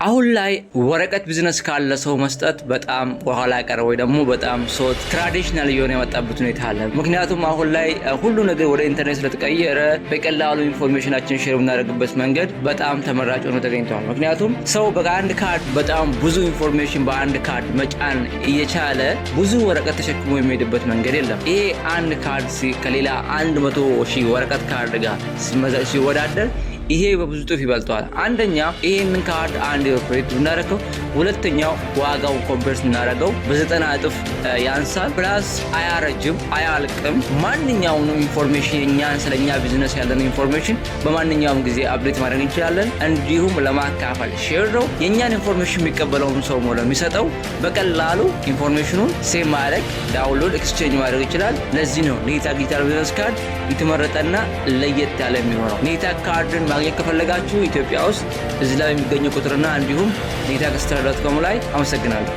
አሁን ላይ ወረቀት ቢዝነስ ካለ ሰው መስጠት በጣም በኋላ ቀር ወይ ደግሞ በጣም ሶ ትራዲሽናል እየሆነ የመጣበት ሁኔታ አለ። ምክንያቱም አሁን ላይ ሁሉ ነገር ወደ ኢንተርኔት ስለተቀየረ በቀላሉ ኢንፎርሜሽናችን ሼር የምናደርግበት መንገድ በጣም ተመራጭ ሆኖ ተገኝቷል። ምክንያቱም ሰው በአንድ ካርድ በጣም ብዙ ኢንፎርሜሽን በአንድ ካርድ መጫን እየቻለ ብዙ ወረቀት ተሸክሞ የሚሄድበት መንገድ የለም። ይሄ አንድ ካርድ ከሌላ 100,000 ወረቀት ካርድ ጋር ሲወዳደር ይሄ በብዙ ጥፍ ይበልጣል። አንደኛ ይሄንን ካርድ አንድ ኦፕሬት ብናደርገው፣ ሁለተኛው ዋጋው ኮምፔር ስናደርገው በ90 እጥፍ ያንሳል። ፕላስ አያረጅም፣ አያልቅም። ማንኛውንም ኢንፎርሜሽን እኛን ስለኛ ቢዝነስ ያለን ኢንፎርሜሽን በማንኛውም ጊዜ አፕዴት ማድረግ እንችላለን። እንዲሁም ለማካፈል ሼር ነው። የኛን ኢንፎርሜሽን የሚቀበለውን ሰው ነው የሚሰጠው። በቀላሉ ኢንፎርሜሽኑን ሴቭ ማድረግ፣ ዳውንሎድ፣ ኤክስቼንጅ ማድረግ ይችላል። ለዚህ ነው ኔታ ዲጂታል ቢዝነስ ካርድ የተመረጠና ለየት ያለ የሚሆነው። ኔታ ካርድን ማግኘት ከፈለጋችሁ ኢትዮጵያ ውስጥ እዚህ ላይ የሚገኘው ቁጥርና እንዲሁም ኔታክስተር.com ላይ አመሰግናለሁ።